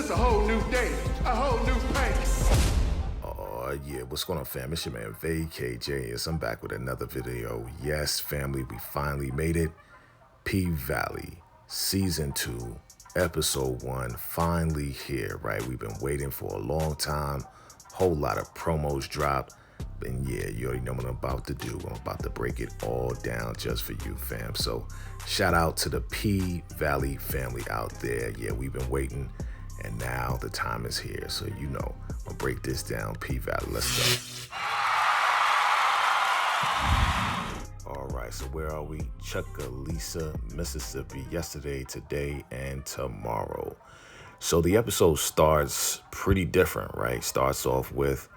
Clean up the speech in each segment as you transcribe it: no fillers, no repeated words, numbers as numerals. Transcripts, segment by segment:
It's a whole new day, a whole new pace. Oh yeah, what's going on, fam? It's your man VACAY-JTV. I'm back with another video. Yes, family, we finally made it. P-Valley Season 2, Episode 1, finally here, right? We've been waiting for a long time. Whole lot of promos dropped. And yeah, you already know what I'm about to do. I'm about to break it all down just for you, fam. So shout out to the P-Valley family out there. Yeah, we've been waiting, and now the time is here. So you know, I'll break this down. P-Valley, let's go. All right, so where are we? Chucalissa, Mississippi, yesterday, today, and tomorrow. So the episode starts pretty different, right? Starts off with,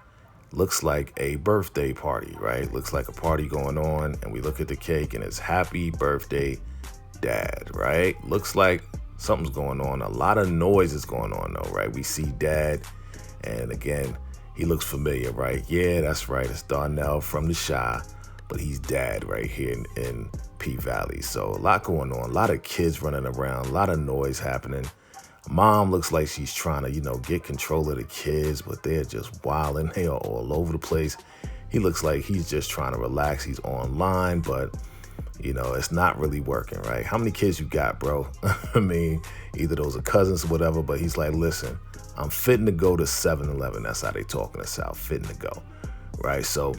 looks like a birthday party, right? Looks like a party going on, and we look at the cake, and it's happy birthday, Dad, right? Looks like something's going on. A lot of noise is going on, though, right? We see Dad, and again, he looks familiar, right? Yeah, that's right. It's Darnell from the Shy, but he's Dad right here in P-Valley. So a lot going on, a lot of kids running around, a lot of noise happening. Mom looks like she's trying to, get control of the kids, but they're just wilding. They are all over the place. He looks like he's just trying to relax. He's online, but, it's not really working, right? How many kids you got, bro? I mean, either those are cousins or whatever, but he's like, listen, I'm fitting to go to 7-Eleven. That's how they talk in the South, fitting to go, right? So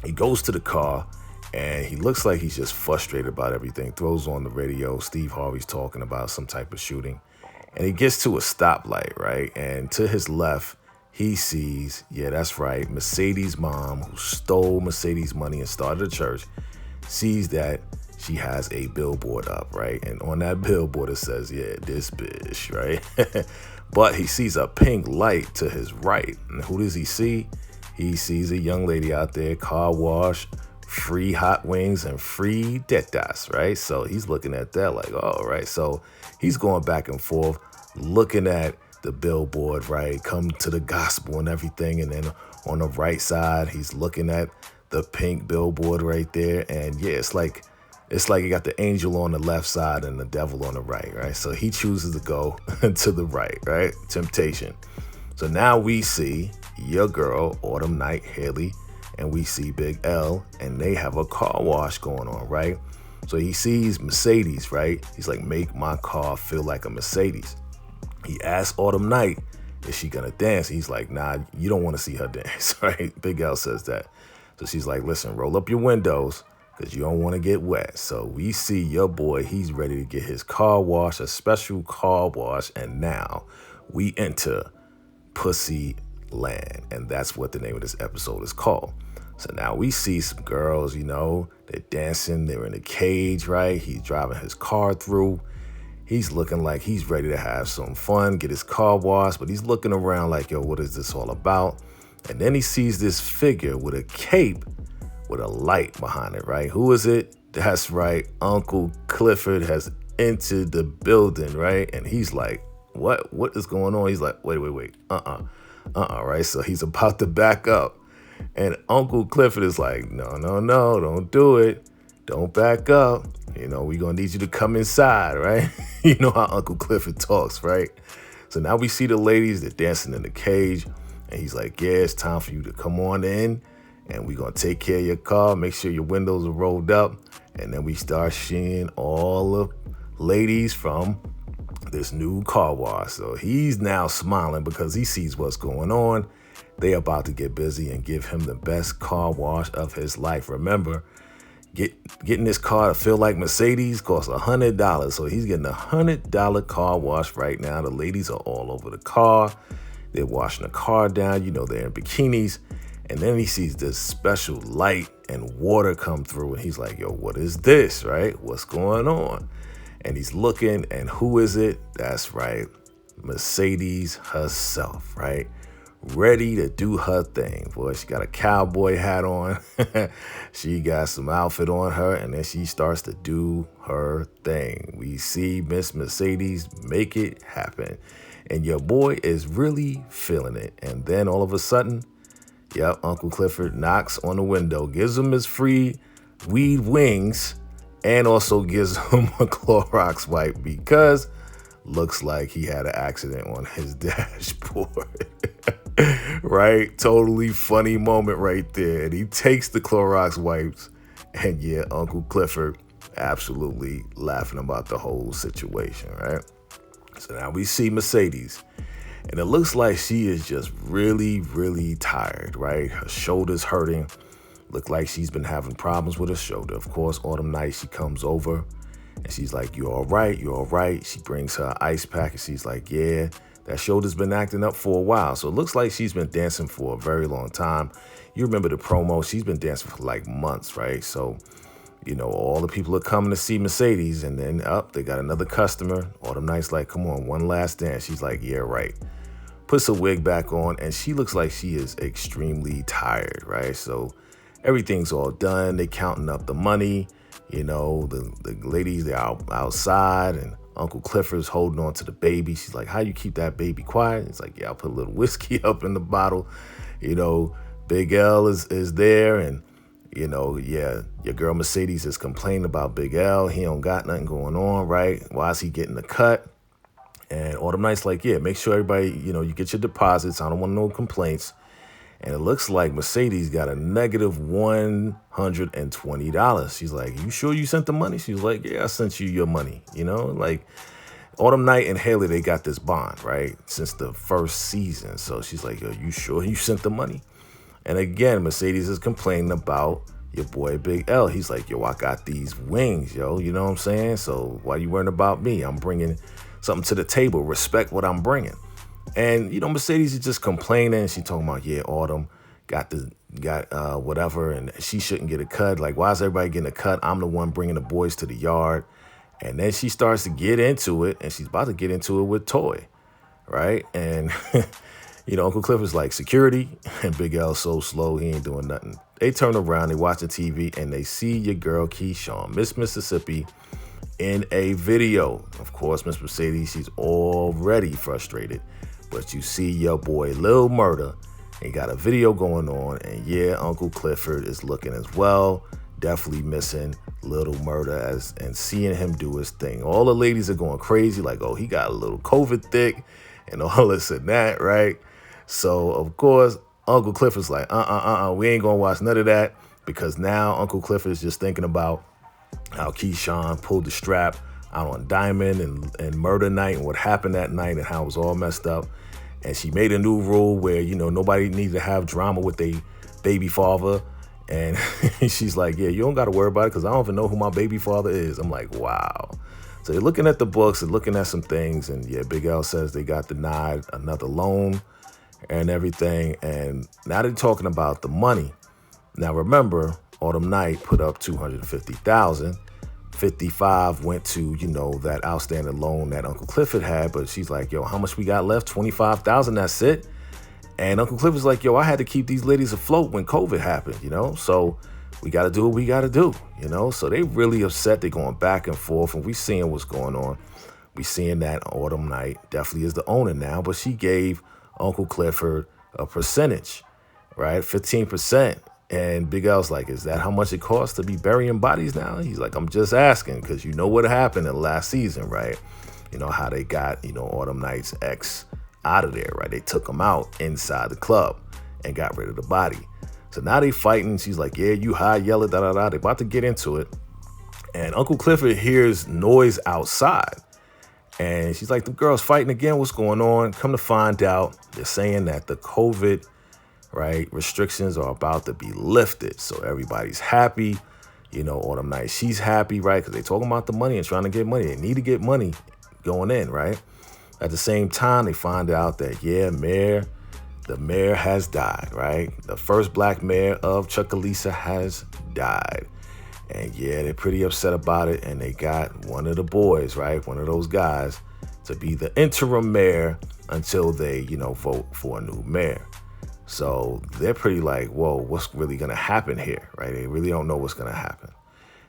he goes to the car, and he looks like he's just frustrated about everything. Throws on the radio. Steve Harvey's talking about some type of shooting. And he gets to a stoplight, right? And to his left, he sees, yeah, that's right, Mercedes' mom, who stole Mercedes' money and started a church, sees that she has a billboard up, right? And on that billboard, it says, yeah, this bitch, right? But he sees a pink light to his right. And who does he see? He sees a young lady out there, car wash, free hot wings, and free tetas, right? So he's looking at that like, oh, right. So he's going back and forth, looking at the billboard, right? Come to the gospel and everything. And then on the right side, he's looking at the pink billboard right there. And yeah, it's like you got the angel on the left side and the devil on the right, right? So he chooses to go to the right? Temptation. So now we see your girl, Autumn Night Haley, and we see Big L, and they have a car wash going on, right? So he sees Mercedes, right? He's like, make my car feel like a Mercedes. He asks Autumn Night, is she gonna dance? He's like, nah, you don't want to see her dance, right? Big L says that. So she's like, listen, roll up your windows because you don't want to get wet. So we see your boy, he's ready to get his car wash, a special car wash, and now we enter Pussy Land, and that's what the name of this episode is called. So now we see some girls, they're dancing, they're in a cage, right? He's driving his car through. He's looking like he's ready to have some fun, get his car washed, but he's looking around like, yo, what is this all about? And then he sees this figure with a cape with a light behind it, right? Who is it? That's right, Uncle Clifford has entered the building, right? And he's like, what is going on? He's like, wait, right? So he's about to back up. And Uncle Clifford is like, no, don't do it. Don't back up. We're going to need you to come inside, right? You know how Uncle Clifford talks, right? So now we see the ladies, they're dancing in the cage. And he's like, yeah, it's time for you to come on in. And we're going to take care of your car. Make sure your windows are rolled up. And then we start seeing all the ladies from this new car wash. So he's now smiling because he sees what's going on. They about to get busy and give him the best car wash of his life. Remember, getting this car to feel like Mercedes costs $100. So he's getting a $100 car wash right now. The ladies are all over the car. They're washing the car down. They're in bikinis. And then he sees this special light and water come through. And he's like, yo, what is this, right? What's going on? And he's looking, and who is it? That's right, Mercedes herself, right? Ready to do her thing. Boy, she got a cowboy hat on. She got some outfit on her, and then she starts to do her thing. We see Miss Mercedes make it happen. And your boy is really feeling it. And then all of a sudden, Uncle Clifford knocks on the window, gives him his free weed wings, and also gives him a Clorox wipe because looks like he had an accident on his dashboard. Right? Totally funny moment right there. And he takes the Clorox wipes, and yeah, Uncle Clifford absolutely laughing about the whole situation, right? So now we see Mercedes, and it looks like she is just really, really tired, right? Her shoulder's hurting. Look like she's been having problems with her shoulder. Of course, Autumn Night, she comes over, and she's like, "You all right? You all right?" She brings her ice pack, and she's like, "Yeah, that shoulder's been acting up for a while." So it looks like she's been dancing for a very long time. You remember the promo? She's been dancing for like months, right? So, all the people are coming to see Mercedes, and then they got another customer. Autumn Night's like, "Come on, one last dance." She's like, "Yeah, right." Puts her wig back on, and she looks like she is extremely tired, right? So everything's all done. They counting up the money. The ladies, they're outside, and Uncle Clifford's holding on to the baby. She's like, "How you keep that baby quiet?" He's like, "Yeah, I'll put a little whiskey up in the bottle." Big L is there, and yeah, your girl Mercedes is complaining about Big L. He don't got nothing going on, right? Why is he getting the cut? And Autumn Night's like, "Yeah, make sure everybody, you get your deposits. I don't want no complaints." And it looks like Mercedes got a negative $120. She's like, "You sure you sent the money?" She's like, "Yeah, I sent you your money." Like Autumn Night and Haley, they got this bond, right? Since the first season. So she's like, "Yo, you sure you sent the money?" And again, Mercedes is complaining about your boy Big L. He's like, "Yo, I got these wings, yo." You know what I'm saying? So why you worrying about me? I'm bringing something to the table. Respect what I'm bringing. And, Mercedes is just complaining. She talking about, yeah, Autumn got whatever, and she shouldn't get a cut. Like, why is everybody getting a cut? I'm the one bringing the boys to the yard. And then she starts to get into it, and she's about to get into it with Toy, right? And, Uncle Clifford's like, "Security," and Big L's so slow, he ain't doing nothing. They turn around, they watching TV, and they see your girl Keyshawn, Miss Mississippi, in a video. Of course, Miss Mercedes, she's already frustrated. But you see your boy Lil Murder, he got a video going on, and yeah, Uncle Clifford is looking as well. Definitely missing Little Murder and seeing him do his thing. All the ladies are going crazy, like, "Oh, he got a little COVID thick," and all this and that, right? So, of course, Uncle Clifford's like, we ain't gonna watch none of that, because now Uncle Clifford is just thinking about how Keyshawn pulled the strap out on Diamond and Murder Night, and what happened that night, and how it was all messed up. And she made a new rule where, nobody needs to have drama with their baby father. And she's like, "Yeah, you don't got to worry about it, because I don't even know who my baby father is." I'm like, wow. So they're looking at the books and looking at some things. And yeah, Big L says they got denied another loan and everything. And now they're talking about the money. Now, remember, Autumn Night put up $250,000. 55 went to, that outstanding loan that Uncle Clifford had. But she's like, "Yo, how much we got left?" 25,000, that's it. And Uncle Clifford's like, "Yo, I had to keep these ladies afloat when COVID happened, so we got to do what we got to do, So they really upset. They're going back and forth, and we seeing what's going on. We seeing that Autumn Night definitely is the owner now, but she gave Uncle Clifford a percentage, right? 15%. And Big L's like, "Is that how much it costs to be burying bodies now?" He's like, "I'm just asking, because you know what happened in the last season, right? How they got, Autumn Night's ex out of there, right? They took him out inside the club and got rid of the body. So now they fighting. She's like, "Yeah, you high, yell it, da-da-da." They about to get into it. And Uncle Clifford hears noise outside. And she's like, "The girls fighting again. What's going on?" Come to find out, they're saying that the COVID, right, restrictions are about to be lifted. So everybody's happy. Autumn Night, she's happy, right? Because they're talking about the money and trying to get money. They need to get money going in, right? At the same time, they find out that, yeah, the mayor has died, right? The first black mayor of Chucalissa has died. And yeah, they're pretty upset about it. And they got one of the boys, right? One of those guys to be the interim mayor until they, vote for a new mayor. So they're pretty like, whoa, what's really going to happen here, right? They really don't know what's going to happen.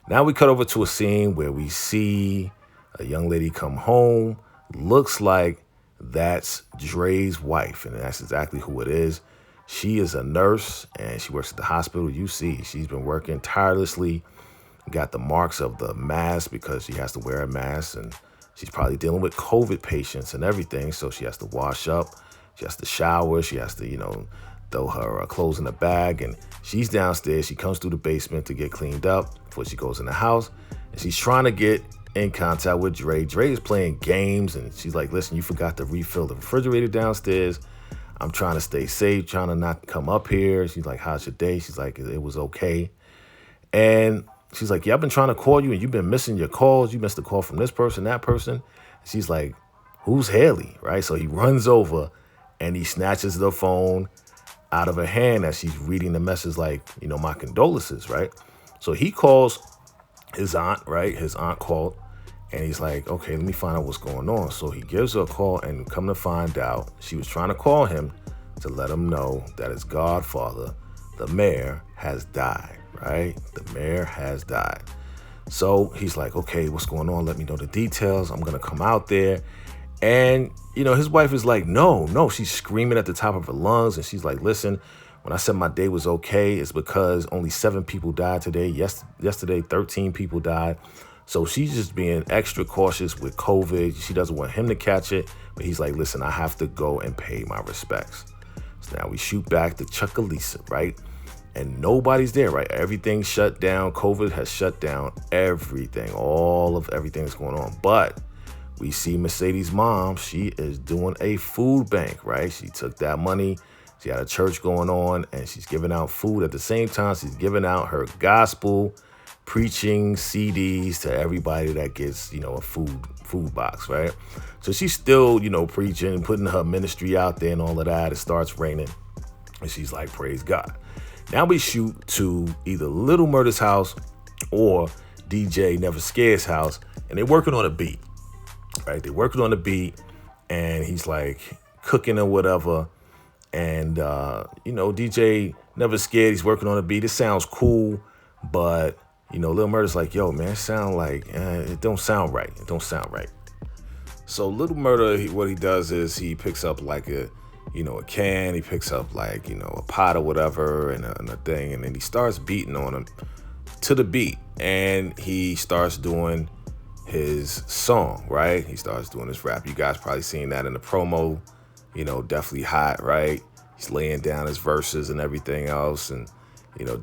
Now we cut over to a scene where we see a young lady come home. Looks like that's Dre's wife, and that's exactly who it is. She is a nurse, and she works at the hospital. You see, she's been working tirelessly. Got the marks of the mask because she has to wear a mask, and She's probably dealing with COVID patients and everything. So she has to wash up. She has to shower. She has to, throw her clothes in a bag. And she's downstairs. She comes through the basement to get cleaned up before she goes in the house. And she's trying to get in contact with Dre. Dre is playing games. And she's like, listen, you forgot to refill the refrigerator downstairs. I'm trying to stay safe, trying to not come up here. She's like, how's your day? She's like, it was okay. And she's like, yeah, I've been trying to call you and you've been missing your calls. You missed a call from this person, that person. And she's like, who's Haley, right? So he runs over and he snatches the phone out of her hand as she's reading the message like, my condolences, right? So he calls his aunt, right? His aunt called and he's like, okay, let me find out what's going on. So he gives her a call and come to find out she was trying to call him to let him know that his godfather, the mayor, has died. Right? The mayor has died. So he's like, okay, what's going on? Let me know the details. I'm going to come out there. And, his wife is like, no. She's screaming at the top of her lungs. And she's like, listen, when I said my day was okay, it's because only 7 people died today. Yesterday, 13 people died. So she's just being extra cautious with COVID. She doesn't want him to catch it. But he's like, listen, I have to go and pay my respects. So now we shoot back to Chuckalisa, right? And nobody's there, right? Everything's shut down. COVID has shut down everything. All of everything that's going on. But we see Mercedes' mom. She is doing a food bank, right? She took that money. She had a church going on, and she's giving out food. At the same time, she's giving out her gospel preaching CDs to everybody that gets, a food box, right? So she's still, preaching, putting her ministry out there and all of that. It starts raining, and she's like, praise God. Now we shoot to either Little Murda's house or DJ Never Scared's house, and they're working on a beat, right? They're working on a beat, and he's like cooking or whatever. And, DJ Never Scared, he's working on a beat. It sounds cool, but, Little Murda's like, yo, man, it sound like, it don't sound right. It don't sound right. So Little Murda, what he does is he picks up like a can, he picks up like, a pot or whatever and a thing. And then he starts beating on him to the beat. And he starts doing his song, right? He starts doing his rap. You guys probably seen that in the promo, definitely hot, right? He's laying down his verses and everything else. And,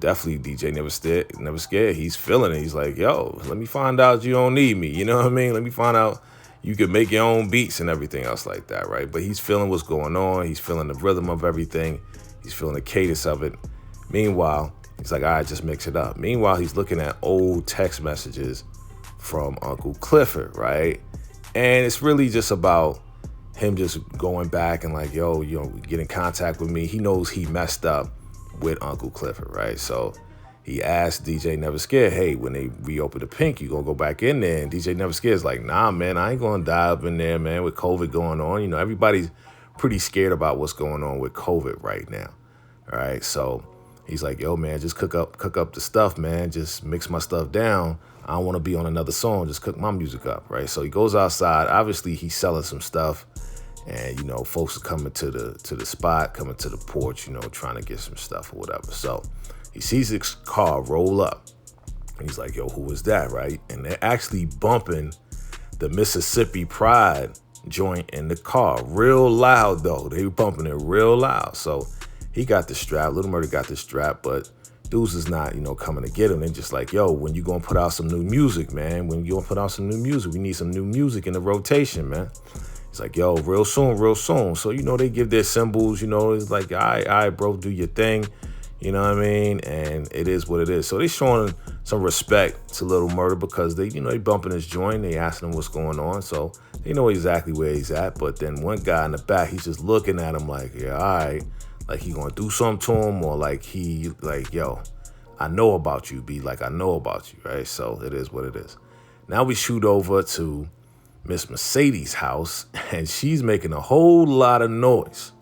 definitely DJ Never Scared. He's feeling it. He's like, yo, let me find out you don't need me. You know what I mean? Let me find out you can make your own beats and everything else like that, right? But he's feeling what's going on. He's feeling the rhythm of everything. He's feeling the cadence of it. Meanwhile, he's like, all right, just mix it up. Meanwhile, he's looking at old text messages from Uncle Clifford, right? And it's really just about him just going back and like, yo, get in contact with me. He knows he messed up with Uncle Clifford, right? So he asked DJ Never Scared, hey, when they reopen the Pink, you gonna go back in there? And DJ Never Scared is like, nah, man, I ain't gonna die up in there, man, with COVID going on. Everybody's pretty scared about what's going on with COVID right now, all right? So he's like, yo, man, just cook up the stuff, man. Just mix my stuff down. I don't want to be on another song. Just cook my music up, right? So he goes outside. Obviously, he's selling some stuff. And, folks are coming to the spot, coming to the porch, trying to get some stuff or whatever. So he sees his car roll up. And he's like, yo, who is that, right? And they're actually bumping the Mississippi Pride joint in the car. Real loud, though. They were bumping it real loud. So he got the strap. Little Murda got the strap, but dudes is not, coming to get him. They're just like, yo, when you gonna put out some new music, man? When you gonna put out some new music? We need some new music in the rotation, man. It's like, yo, real soon. So, they give their symbols, it's like, all right, bro, do your thing. You know what I mean? And it is what it is. So they showing some respect to Little Murda because they bumping his joint. They asking him what's going on. So they know exactly where he's at. But then one guy in the back, he's just looking at him like, yeah, all right. Like he gonna do something to him or yo, I know about you, B. Like, I know about you, right? So it is what it is. Now we shoot over to Miss Mercedes' house, and she's making a whole lot of noise,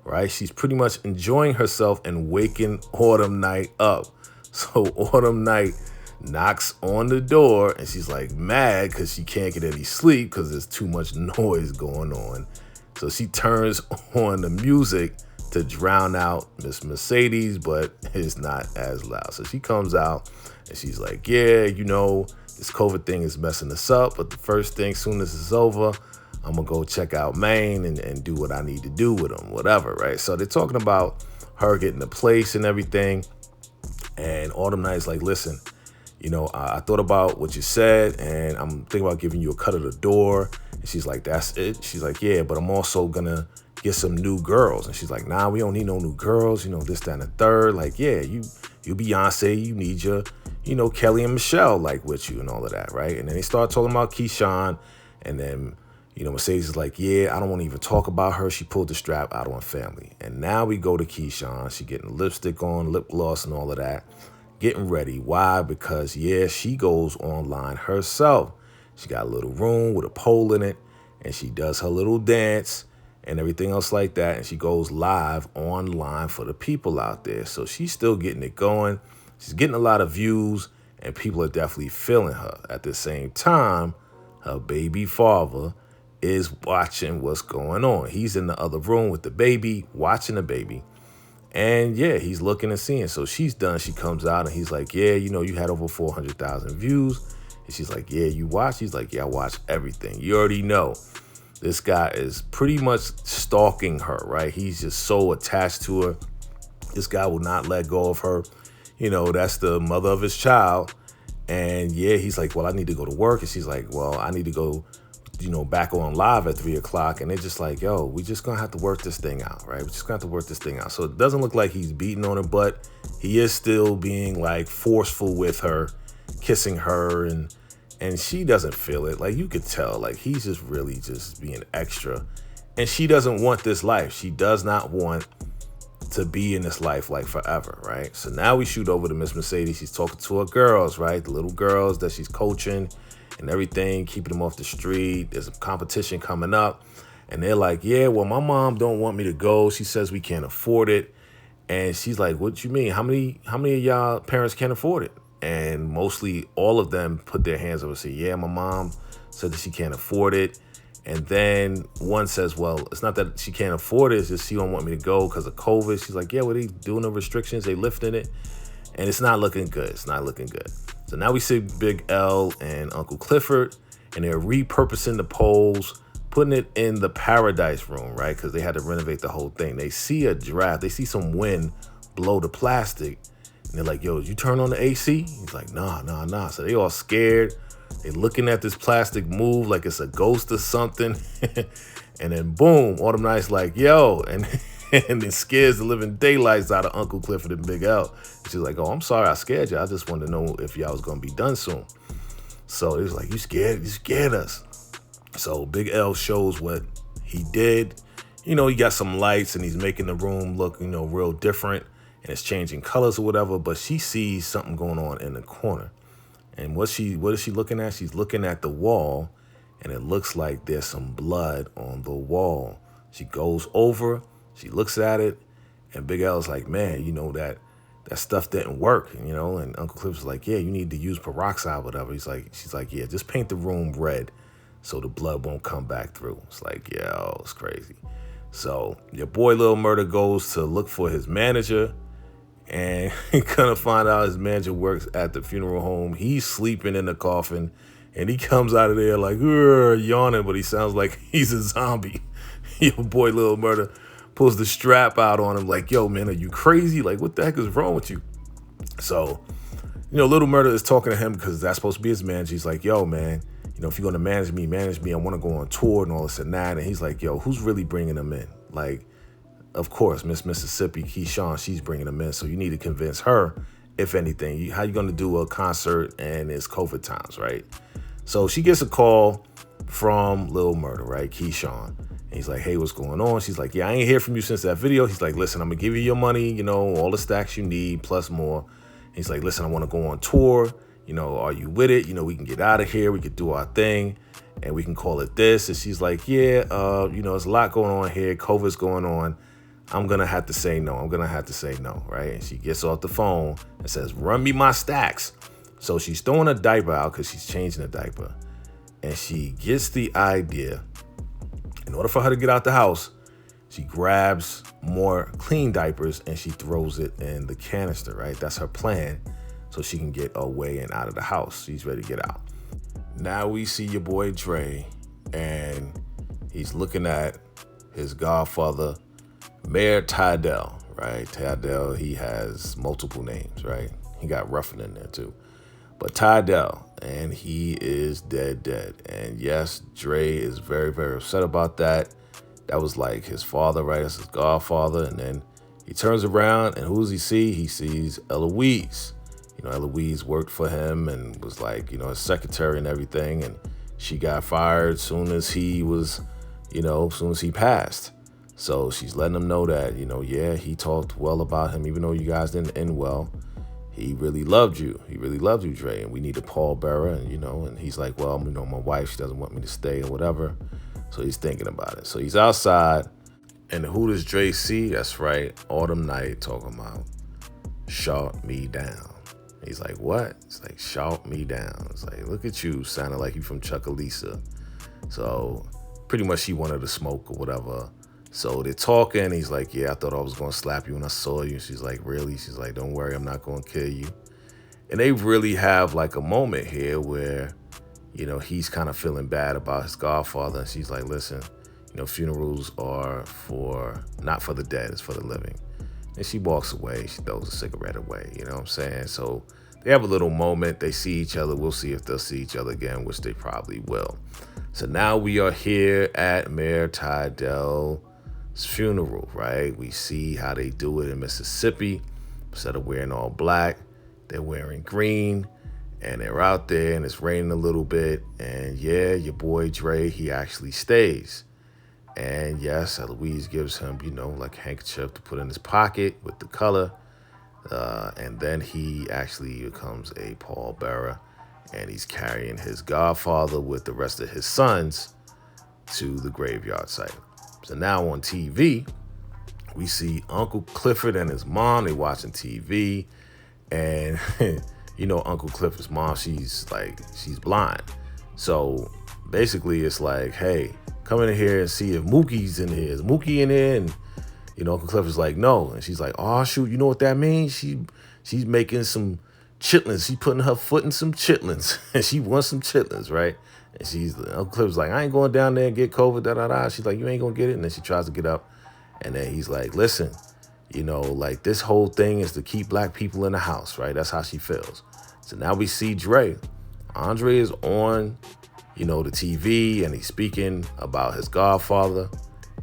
right? She's pretty much enjoying herself and waking Autumn Night up. So Autumn Night knocks on the door, and she's like mad because she can't get any sleep because there's too much noise going on. So she turns on the music to drown out Miss Mercedes, but it's not as loud. So she comes out and she's like, yeah, this COVID thing is messing us up, but the first thing, soon as it's over, I'm gonna go check out Maine and do what I need to do with them, whatever, right? So they're talking about her getting the place and everything. And Autumn Night's like, listen, I thought about what you said, and I'm thinking about giving you a cut of the door. And she's like, that's it? She's like, yeah, but I'm also gonna get some new girls. And she's like, nah, we don't need no new girls, this, that, and the third. Like, yeah, you Beyonce, you need your, Kelly and Michelle, like, with you and all of that, right? And then they start talking about Keyshawn, and then, Mercedes is like, yeah, I don't want to even talk about her. She pulled the strap out on family. And now we go to Keyshawn. She getting lipstick on, lip gloss, and all of that. Getting ready. Why? Because, yeah, she goes online herself. She got a little room with a pole in it, and she does her little dance and everything else like that. And she goes live online for the people out there. So she's still getting it going. She's getting a lot of views, and people are definitely feeling her. At the same time, her baby father is watching what's going on. He's in the other room with the baby, watching the baby. And yeah, he's looking and seeing. So she's done. She comes out and he's like, yeah, you had over 400,000 views. And she's like, yeah, you watch? He's like, yeah, I watch everything. You already know. This guy is pretty much stalking her, right? He's just so attached to her. This guy will not let go of her. That's the mother of his child. And yeah, he's like, well, I need to go to work. And she's like, well, I need to go, back on live at 3:00. And they're just like, yo, we just gonna have to work this thing out, right? We're just gonna have to work this thing out. So it doesn't look like he's beating on her, but he is still being like forceful with her, kissing her, and she doesn't feel it. Like, you could tell, like, he's just really just being extra. And she doesn't want this life. She does not want to be in this life like forever, right? So now we shoot over to Miss Mercedes. She's talking to her girls, right? The little girls that she's coaching and everything, keeping them off the street. There's a competition coming up. And they're like, yeah, well, my mom don't want me to go. She says we can't afford it. And she's like, what you mean? How many of y'all parents can't afford it? And mostly all of them put their hands up and say, yeah, my mom said that she can't afford it. And then one says, well, it's not that she can't afford it. It's just she don't want me to go because of COVID. She's like, yeah, well, they doing the restrictions. They lifting it. And it's not looking good. It's not looking good. So now we see Big L and Uncle Clifford, and they're repurposing the poles, putting it in the paradise room, right? Because they had to renovate the whole thing. They see a draft. They see some wind blow the plastic. And they're like, yo, did you turn on the AC? He's like, nah. So they all scared. They're looking at this plastic move like it's a ghost or something. And then boom, Autumn Night's like, yo, and it scares the living daylights out of Uncle Clifford and Big L. She's like, oh, I'm sorry I scared you. I just wanted to know if y'all was going to be done soon. So he was like, you scared us. So Big L shows what he did. He got some lights and he's making the room look, real different, and it's changing colors or whatever, but she sees something going on in the corner. And what is she looking at? She's looking at the wall, and it looks like there's some blood on the wall. She goes over, she looks at it, and Big L is like, man, that stuff didn't work, and Uncle Cliff's like, yeah, you need to use peroxide, whatever. She's like, yeah, just paint the room red so the blood won't come back through. It's like, yo, it's crazy. So your boy Lil Murda goes to look for his manager, and he gonna find out his manager works at the funeral home. He's sleeping in the coffin, and he comes out of there like yawning, but he sounds like he's a zombie. Your boy Lil Murda pulls the strap out on him like, yo, man, are you crazy? Like, what the heck is wrong with you? So, Little Murda is talking to him because that's supposed to be his manager. He's like, yo, man, if you're going to manage me. I want to go on tour and all this and that. And he's like, yo, who's really bringing him in? Like, of course, Miss Mississippi, Keyshawn, she's bringing him in. So you need to convince her, if anything. How you going to do a concert and it's COVID times, right? So she gets a call from Lil Murda, right? Keyshawn. And he's like, hey, what's going on? She's like, yeah, I ain't hear from you since that video. He's like, listen, I'm going to give you your money, all the stacks you need, plus more. And he's like, listen, I want to go on tour. Are you with it? We can get out of here. We could do our thing and we can call it this. And she's like, yeah, there's a lot going on here. COVID's going on. I'm going to have to say no. Right? And she gets off the phone and says, run me my stacks. So she's throwing a diaper out because she's changing a diaper. And she gets the idea, in order for her to get out the house, she grabs more clean diapers and she throws it in the canister, right? That's her plan, so she can get away and out of the house. She's ready to get out. Now we see your boy Dre, and he's looking at his godfather, Mayor Tydell, right? Tydell, he has multiple names, right? He got Ruffin in there too. But Tydell, and he is dead. And yes, Dre is very, very upset about that. That was like his father, right? That's his godfather. And then he turns around, and who does he see? He sees Eloise. Eloise worked for him and was like, his secretary and everything. And she got fired soon as he was, soon as he passed. So she's letting him know that, yeah, he talked well about him, even though you guys didn't end well. He really loved you. He really loved you, Dre. And we need a pallbearer. And he's like, well, my wife, she doesn't want me to stay or whatever. So he's thinking about it. So he's outside. And who does Dre see? That's right. Autumn Night talking about shout me down. He's like, what? It's like, shout me down. It's like, look at you, sounding like you from Chuckalisa. So pretty much she wanted to smoke or whatever. So they're talking. He's like, yeah, I thought I was going to slap you when I saw you. She's like, really? She's like, don't worry, I'm not going to kill you. And they really have like a moment here where, he's kind of feeling bad about his godfather. And she's like, listen, funerals are not for the dead, it's for the living. And she walks away. She throws a cigarette away. You know what I'm saying? So they have a little moment. They see each other. We'll see if they'll see each other again, which they probably will. So now we are here at Mayor Tydell's funeral, right? We see how they do it in Mississippi. Instead of wearing all black, they're wearing green. And they're out there, and it's raining a little bit. And yeah, your boy Dre, he actually stays. And yes, Eloise gives him, like a handkerchief to put in his pocket with the color. And then he actually becomes a pallbearer. And he's carrying his godfather with the rest of his sons to the graveyard site. So now on TV, we see Uncle Clifford and his mom. They watching TV. And, Uncle Clifford's mom, she's blind. So basically it's like, hey, come in here and see if Mookie's in here. Is Mookie in here? And, Uncle Clifford's like, no. And she's like, oh, shoot, you know what that means? She's making some chitlins. She's putting her foot in some chitlins. And she wants some chitlins, right? And Uncle Clifford's like, I ain't going down there and get COVID, da-da-da. She's like, you ain't going to get it. And then she tries to get up. And then he's like, listen, this whole thing is to keep black people in the house, right? That's how she feels. So now we see Dre. Andre is on the TV, and he's speaking about his godfather,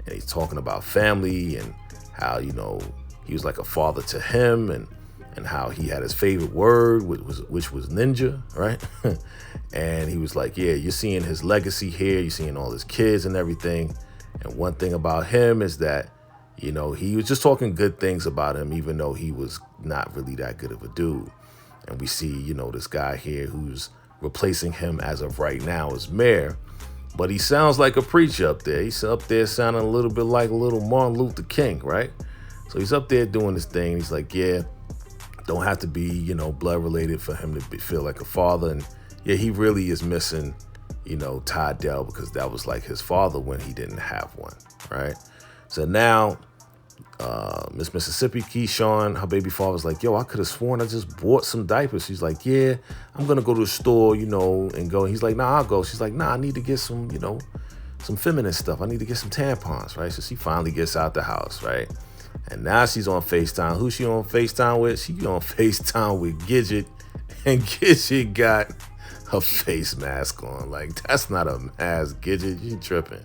and he's talking about family and how, he was like a father to him, and how he had his favorite word, which was ninja, right? And he was like, yeah, you're seeing his legacy here. You're seeing all his kids and everything. And one thing about him is that, he was just talking good things about him, even though he was not really that good of a dude. And we see, this guy here who's replacing him as of right now as mayor, but he sounds like a preacher up there. He's up there sounding a little bit like a little Martin Luther King, right? So he's up there doing his thing. He's like, yeah, don't have to be, blood related for him to feel like a father. And yeah, he really is missing, Tydell, because that was like his father when he didn't have one, right? So now, Miss Mississippi, Keyshawn, her baby father's like, yo, I could have sworn I just bought some diapers. She's like, yeah, I'm going to go to the store, and go. He's like, nah, I'll go. She's like, nah, I need to get some, some feminine stuff. I need to get some tampons, right? So she finally gets out the house, right? And now she's on FaceTime. Who's she on FaceTime with? She on FaceTime with Gidget. And Gidget got her face mask on. Like, that's not a mask, Gidget. You tripping.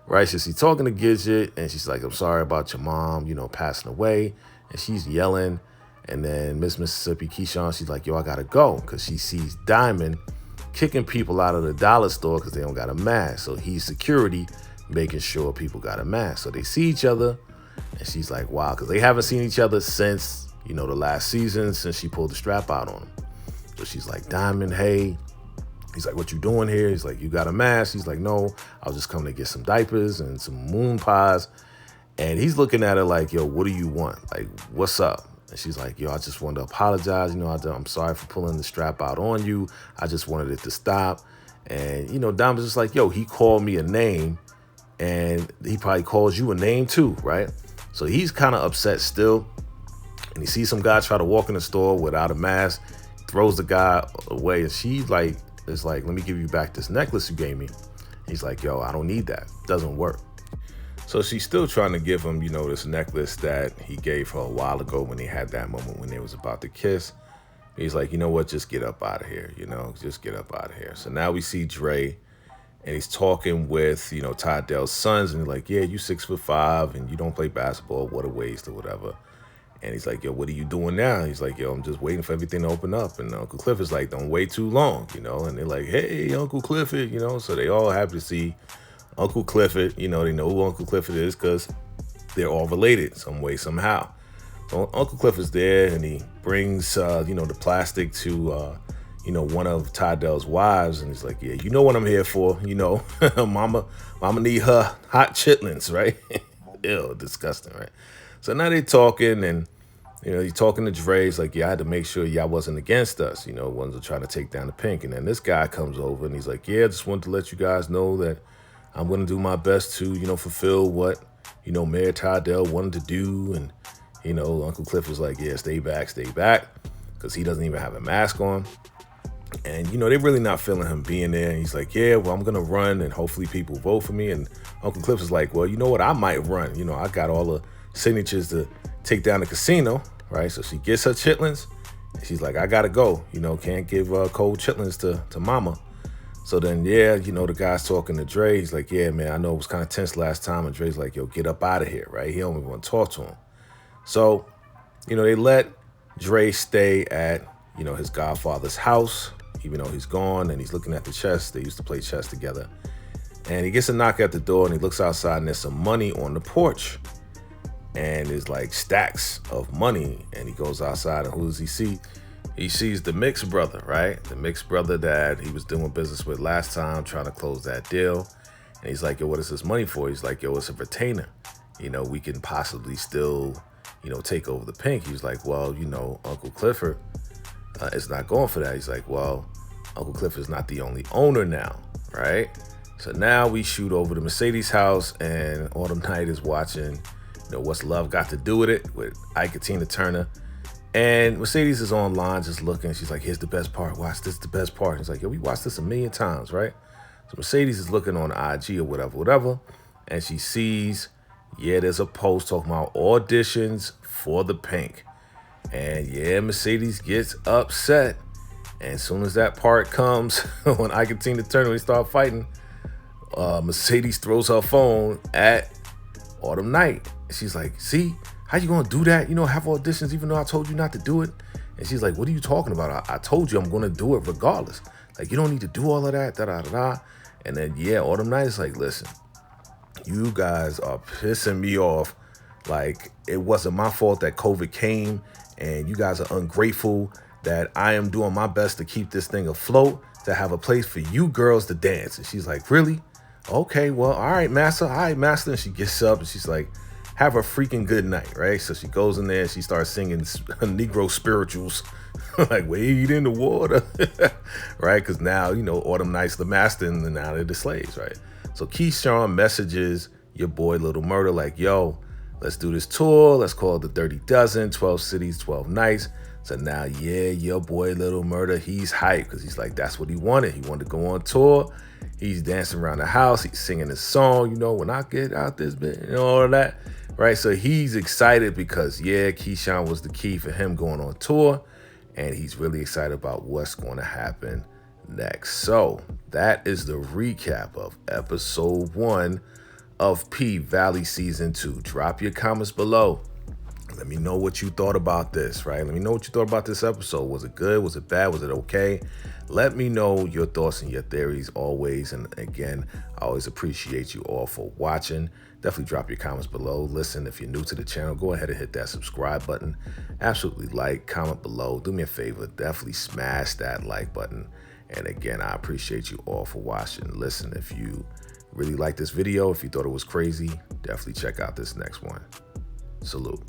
Right, so she's talking to Gidget, and she's like, I'm sorry about your mom, passing away. And she's yelling. And then Miss Mississippi, Keyshawn, she's like, yo, I got to go. Because she sees Diamond kicking people out of the dollar store because they don't got a mask. So he's security, making sure people got a mask. So they see each other, and she's like, wow, because they haven't seen each other since, the last season, since she pulled the strap out on him. So she's like, Diamond, hey. He's like, what you doing here? He's like, you got a mask? He's like, no, I was just coming to get some diapers and some moon pies. And he's looking at her like, yo, what do you want? Like, what's up? And she's like, yo, I just wanted to apologize. I'm sorry for pulling the strap out on you. I just wanted it to stop. And, Diamond's just like, yo, he called me a name, and he probably calls you a name too, right? So he's kind of upset still. And he sees some guy try to walk in the store without a mask, throws the guy away. And she's like, is like, let me give you back this necklace you gave me. He's like, yo, I don't need that. Doesn't work. So she's still trying to give him, this necklace that he gave her a while ago when they had that moment when they was about to kiss. He's like, you know what? Just get up out of here. Just get up out of here. So now we see Dre, and he's talking with, Todd Dell's sons, and he's like, yeah, you 6'5" and you don't play basketball. What a waste or whatever. And he's like, yo, what are you doing now? He's like, yo, I'm just waiting for everything to open up. And Uncle Cliff is like, don't wait too long, And they're like, hey, Uncle Clifford, So they all happy to see Uncle Clifford. They know who Uncle Clifford is because they're all related some way, somehow. So Uncle Clifford's there, and he brings, the plastic to, one of Todd Dell's wives. And he's like, yeah, you know what I'm here for. Mama need her hot chitlins, right? Ew, disgusting, right? So now they talking, and he's talking to Dre. He's like, yeah, I had to make sure y'all wasn't against us, ones are trying to take down the Pink. And then this guy comes over, and he's like, yeah, I just wanted to let you guys know that I'm going to do my best to, fulfill what, Mayor Todd Dell wanted to do. And, Uncle Cliff was like, yeah, stay back, because he doesn't even have a mask on. And, they're really not feeling him being there. And he's like, yeah, well, I'm going to run, and hopefully people vote for me. And Uncle Cliff is like, well, you know what? I might run. I got all the signatures to take down the casino, right? So she gets her chitlins, and she's like, I gotta go, can't give cold chitlins to mama. So then, the guy's talking to Dre. He's like, yeah, man, I know it was kind of tense last time. And Dre's like, yo, get up out of here, right? He don't even want to talk to him. So, they let Dre stay at, his godfather's house, even though he's gone, and he's looking at the chess. They used to play chess together. And he gets a knock at the door, and he looks outside, and there's some money on the porch. And there's like stacks of money. And he goes outside, and who does he see? He sees the Mix brother, right? The Mix brother that he was doing business with last time, trying to close that deal. And he's like, yo, what is this money for? He's like, yo, it's a retainer. We can possibly still, take over the Pink. He's like, well, Uncle Clifford is not going for that. He's like, well, Uncle Clifford is not the only owner now, right? So now we shoot over to Mercedes' house, and Autumn Night is watching, What's Love Got to Do With It with Ike and Tina Turner. And Mercedes is online just looking. She's like, here's the best part. Watch this, the best part. He's like, yo, we watched this 1,000,000 times, right? So Mercedes is looking on IG or whatever. And she sees, there's a post talking about auditions for the Pink. And Mercedes gets upset. And as soon as that part comes, when Ike and Tina Turner, they start fighting, Mercedes throws her phone at Autumn Night. And she's like, see, how you gonna do that? Have auditions even though I told you not to do it. And she's like, what are you talking about? I told you I'm gonna do it regardless. Like, you don't need to do all of that, da-da-da-da. And then, Autumn Night is like, listen, you guys are pissing me off. Like, it wasn't my fault that COVID came, and you guys are ungrateful that I am doing my best to keep this thing afloat, to have a place for you girls to dance. And she's like, really? Okay, well, all right, master. And she gets up, and she's like, have a freaking good night, right? So she goes in there and she starts singing Negro spirituals, like wade in the water, right? Because now, Autumn Night's the master, and now they're the slaves, right? So Keyshawn messages your boy Little Murder like, yo, let's do this tour. Let's call it the Dirty Dozen, 12 cities, 12 nights. So now, your boy Little Murder, he's hyped because he's like, that's what he wanted. He wanted to go on tour. He's dancing around the house. He's singing his song, when I get out this bit, all of that. Right, so he's excited because, Keyshawn was the key for him going on tour, and he's really excited about what's going to happen next. So that is the recap of episode 1 of P-Valley Season 2. Drop your comments below. Let me know what you thought about this, right? Let me know what you thought about this episode. Was it good? Was it bad? Was it okay? Let me know your thoughts and your theories always. And again, I always appreciate you all for watching. Definitely drop your comments below. Listen, if you're new to the channel, go ahead and hit that subscribe button. Absolutely like, comment below. Do me a favor, definitely smash that like button. And again, I appreciate you all for watching. Listen, if you really like this video, if you thought it was crazy, definitely check out this next one. Salute.